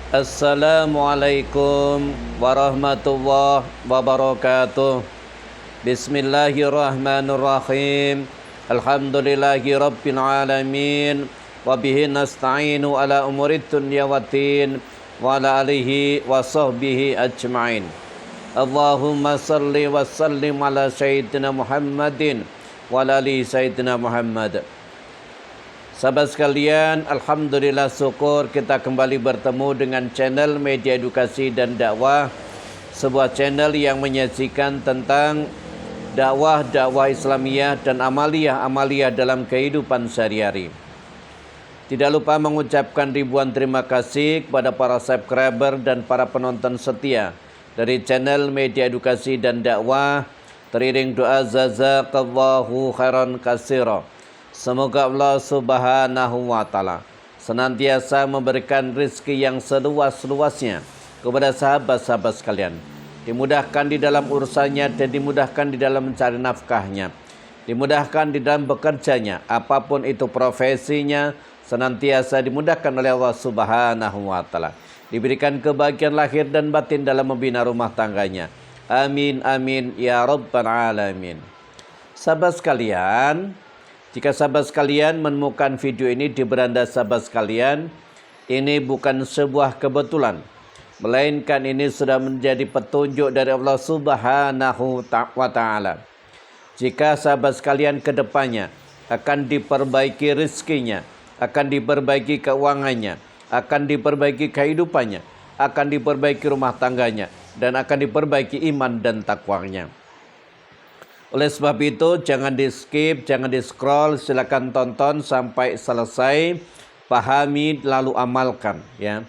Assalamualaikum warahmatullahi wabarakatuh. Bismillahirrahmanirrahim. Alhamdulillahi rabbil alamin. Wabihi nasta'inu ala umurid dunya waddin. Wa ala alihi wa sahbihi ajma'in. Allahumma salli wa sallim ala sayyidina Muhammadin wa ala ali sayyidina Muhammad. Sahabat sekalian, alhamdulillah syukur kita kembali bertemu dengan channel Media Edukasi dan Dakwah, sebuah channel yang menyajikan tentang dakwah Islamiyah dan amaliyah dalam kehidupan sehari-hari. Tidak lupa mengucapkan ribuan terima kasih kepada para subscriber dan para penonton setia dari channel Media Edukasi dan Dakwah. Teriring doa jazakallahu khairan katsira. Semoga Allah Subhanahu wa Ta'ala senantiasa memberikan rezeki yang seluas-luasnya kepada sahabat-sahabat sekalian. Dimudahkan di dalam urusannya dan dimudahkan di dalam mencari nafkahnya. Dimudahkan di dalam bekerjanya, apapun itu profesinya, senantiasa dimudahkan oleh Allah Subhanahu wa Ta'ala. Diberikan kebahagiaan lahir dan batin dalam membina rumah tangganya. Amin amin ya rabbal alamin. Sahabat sekalian, jika sahabat sekalian menemukan video ini di beranda sahabat sekalian, ini bukan sebuah kebetulan, melainkan ini sudah menjadi petunjuk dari Allah Subhanahu wa Ta'ala. Jika sahabat sekalian ke depannya akan diperbaiki rezekinya, akan diperbaiki keuangannya, akan diperbaiki kehidupannya, akan diperbaiki rumah tangganya, dan akan diperbaiki iman dan takwanya. Oleh sebab itu, jangan di skip, jangan di scroll, silakan tonton sampai selesai, pahami lalu amalkan ya.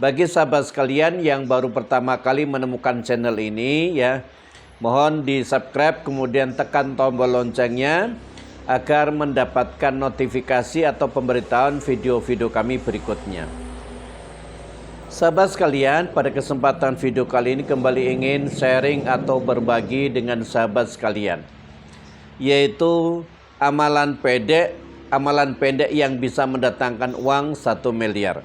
Bagi sahabat sekalian yang baru pertama kali menemukan channel ini ya, mohon di subscribe kemudian tekan tombol loncengnya agar mendapatkan notifikasi atau pemberitahuan video-video kami berikutnya. Sahabat sekalian, pada kesempatan video kali ini kembali ingin sharing atau berbagi dengan sahabat sekalian, yaitu amalan pendek yang bisa mendatangkan uang 1 miliar.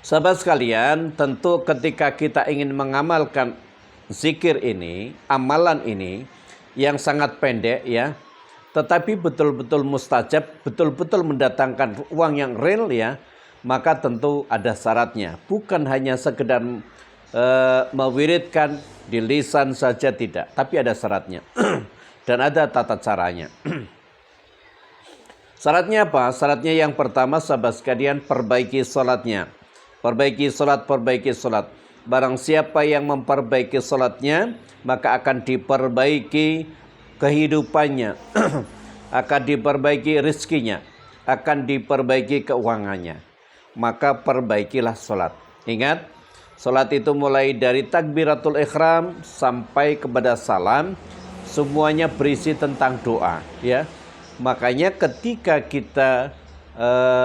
Sahabat sekalian, tentu ketika kita ingin mengamalkan zikir ini, amalan ini yang sangat pendek ya, tetapi betul-betul mustajab, betul-betul mendatangkan uang yang real ya, maka tentu ada syaratnya. Bukan hanya sekedar mewiridkan di lisan saja tidak, tapi ada syaratnya dan ada tata caranya. Syaratnya apa? Syaratnya yang pertama sahabat sekalian, perbaiki sholatnya. Perbaiki sholat. Barang siapa yang memperbaiki sholatnya, maka akan diperbaiki kehidupannya, akan diperbaiki rezekinya, akan diperbaiki keuangannya. Maka perbaikilah sholat. Ingat, sholat itu mulai dari takbiratul ihram sampai kepada salam, semuanya berisi tentang doa ya. Makanya ketika kita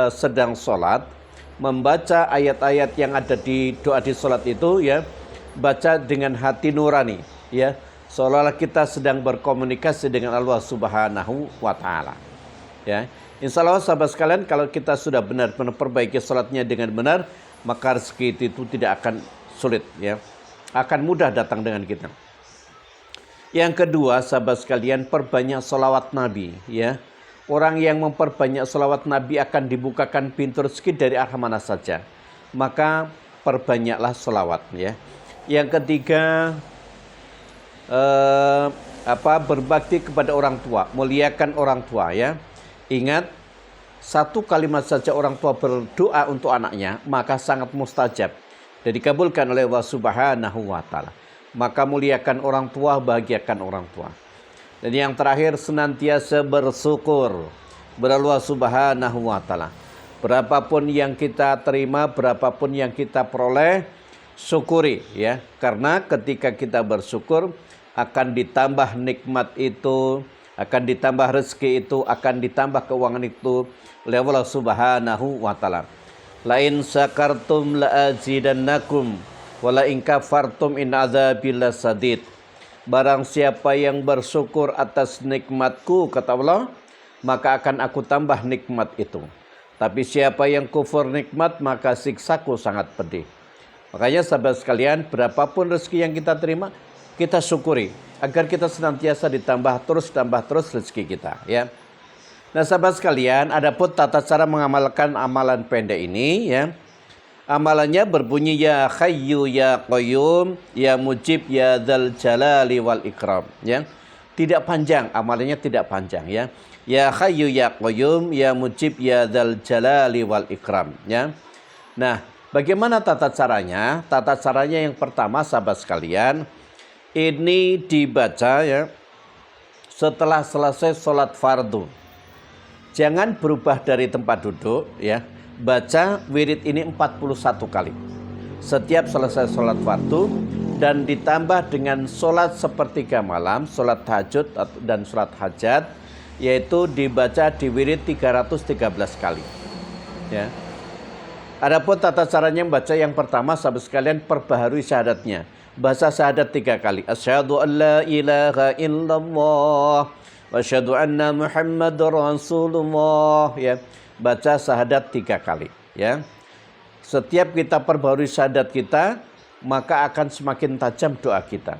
sedang sholat, membaca ayat-ayat yang ada di doa di sholat itu ya, baca dengan hati nurani ya, seolah-olah kita sedang berkomunikasi dengan Allah Subhanahu wa Ta'ala ya. Insya Allah sahabat sekalian, kalau kita sudah benar-benar perbaiki sholatnya dengan benar, maka rezeki itu tidak akan sulit ya, akan mudah datang dengan kita. Yang kedua sahabat sekalian, perbanyak sholawat Nabi ya. Orang yang memperbanyak sholawat Nabi akan dibukakan pintu rezeki dari arah mana saja. Maka perbanyaklah sholawat ya. Yang ketiga, berbakti kepada orang tua, muliakan orang tua ya. Ingat, satu kalimat saja orang tua berdoa untuk anaknya, maka sangat mustajab dan dikabulkan oleh Allah Subhanahu wa Ta'ala. Maka muliakan orang tua, bahagiakan orang tua. Dan yang terakhir, senantiasa bersyukur kepada Allah Subhanahu wa Ta'ala. Berapapun yang kita terima, berapapun yang kita peroleh, syukuri ya. Karena ketika kita bersyukur, akan ditambah nikmat itu, akan ditambah rezeki itu, akan ditambah keuangan itu oleh Allah Subhanahu wa Ta'ala. La in syakartum la azidannakum wa la in kafartum in adzabi lasadid. Barang siapa yang bersyukur atas nikmatku, kata Allah, maka akan aku tambah nikmat itu. Tapi siapa yang kufur nikmat, maka siksaku sangat pedih. Makanya sahabat sekalian, berapapun rezeki yang kita terima, kita syukuri agar kita senantiasa ditambah terus rezeki kita, ya. Nah, sahabat sekalian, adapun tata cara mengamalkan amalan pendek ini, ya. Amalannya berbunyi ya Hayyu ya Qayyum ya Mujib ya Dzal Jalali wal Ikram, ya. Tidak panjang, amalannya tidak panjang, ya. Ya Hayyu ya Qayyum ya Mujib ya Dzal Jalali wal Ikram, ya. Nah, bagaimana tata caranya? Tata caranya yang pertama sahabat sekalian, ini dibaca, ya, setelah selesai sholat fardu. Jangan berubah dari tempat duduk, ya. Baca wirid ini 41 kali setiap selesai sholat fardu, dan ditambah dengan sholat sepertiga malam, sholat tahajud dan sholat hajat, yaitu dibaca di wirid 313 kali, ya. Adapun tata caranya membaca, yang pertama sahabat sekalian, perbaharui syahadatnya. Baca syahadat 3 kali. Asyhadu an la ilaha illallah wa asyhadu anna Muhammadar Rasulullah, ya. Baca syahadat 3 kali, ya. Setiap kita perbaharui syahadat kita, maka akan semakin tajam doa kita.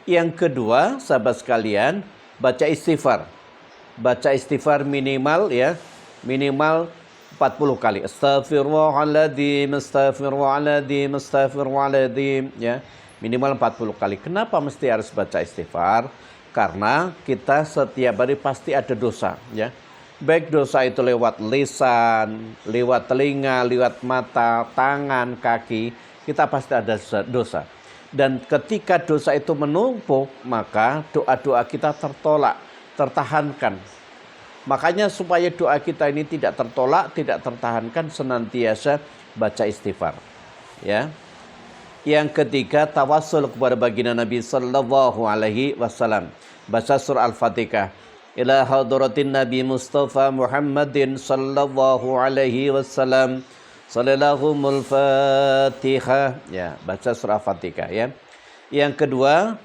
Yang kedua, sahabat sekalian, baca istighfar. Baca istighfar minimal, ya, minimal 40 kali. Astaghfirullahaladzim, astaghfirullahaladzim, astaghfirullahaladzim, ya. Minimal 40 kali. Kenapa mesti harus baca istighfar? Karena kita setiap hari pasti ada dosa, ya. Baik dosa itu lewat lisan, lewat telinga, lewat mata, tangan, kaki, kita pasti ada dosa. Dan ketika dosa itu menumpuk, maka doa-doa kita tertolak, tertahankan. Makanya supaya doa kita ini tidak tertolak, tidak tertahankan, senantiasa baca istighfar, ya. Yang ketiga, tawassul kepada baginda Nabi sallallahu alaihi wasallam. Baca surah Al-Fatihah. Ila hadratin Nabi Mustafa Muhammadin sallallahu alaihi wasallam. Sallallahu Fatihah. Ya, baca surah Fatihah, ya. Yang kedua,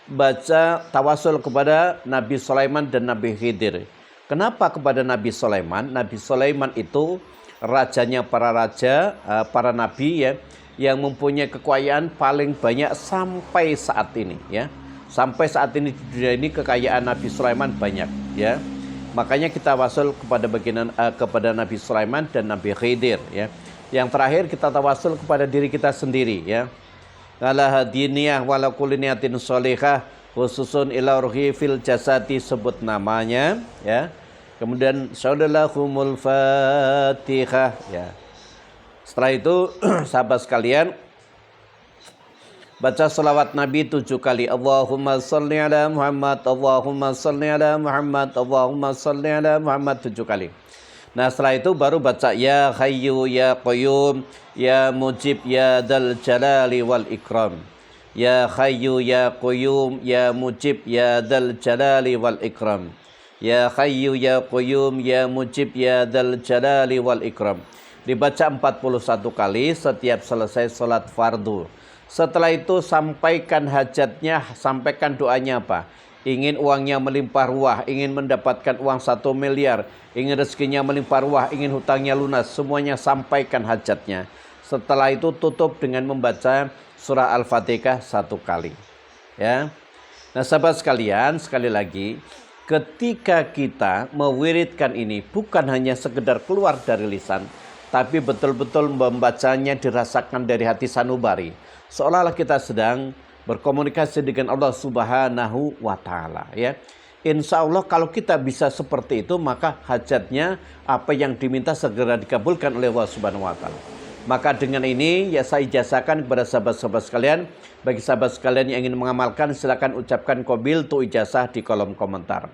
baca tawassul kepada Nabi Sulaiman dan Nabi Khidir. Kenapa kepada Nabi Sulaiman? Nabi Sulaiman itu rajanya para raja, para nabi, ya, yang mempunyai kekayaan paling banyak sampai saat ini, ya. Sampai saat ini di dunia ini kekayaan Nabi Sulaiman banyak, ya. Makanya kita tawasul kepada Nabi Sulaiman dan Nabi Khidir, ya. Yang terakhir kita tawasul kepada diri kita sendiri, ya. Ala hadiniyah wala kulli niyatin sholihah khususun ila ruhi fil jasati, sebut namanya, ya. Kemudian Saudallahumul Fatihah, ya. Setelah itu sahabat sekalian, baca salawat Nabi 7 kali. Allahumma salli ala Muhammad, Allahumma salli ala Muhammad, Allahumma salli ala Muhammad 7 kali. Nah, setelah itu baru baca ya Hayyu ya Qayyum ya Mujib ya Dzal Jalali wal Ikram. Ya Hayyu ya Qayyum ya Mujib ya Dzal Jalali wal Ikram. Ya Hayyu ya Qayyum ya Mujib ya Dzal Jalali wal Ikram. Dibaca 41 kali setiap selesai sholat fardu. Setelah itu sampaikan hajatnya, sampaikan doanya apa? Ingin uangnya melimpah ruah, ingin mendapatkan uang 1 miliar, ingin rezekinya melimpah ruah, ingin hutangnya lunas, semuanya sampaikan hajatnya. Setelah itu tutup dengan membaca surah Al-Fatihah 1 kali, ya. Nah, sahabat sekalian, sekali lagi, ketika kita mewiridkan ini bukan hanya sekedar keluar dari lisan, tapi betul-betul membacanya dirasakan dari hati sanubari, seolah-olah kita sedang berkomunikasi dengan Allah Subhanahu wa Ta'ala, ya. Insya Allah kalau kita bisa seperti itu, maka hajatnya apa yang diminta segera dikabulkan oleh Allah Subhanahu wa Ta'ala. Maka dengan ini ya saya ijazahkan kepada sahabat-sahabat sekalian. Bagi sahabat sekalian yang ingin mengamalkan, silakan ucapkan qabil tu ijazah di kolom komentar.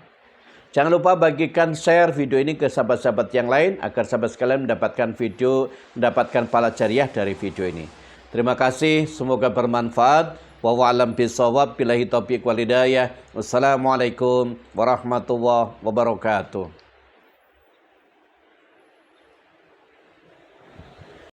Jangan lupa bagikan share video ini ke sahabat-sahabat yang lain agar sahabat sekalian mendapatkan pahala jariah dari video ini. Terima kasih, semoga bermanfaat. Wallahu a'lam bishawab, billahi taufiq wal hidayah. Wassalamualaikum warahmatullahi wabarakatuh.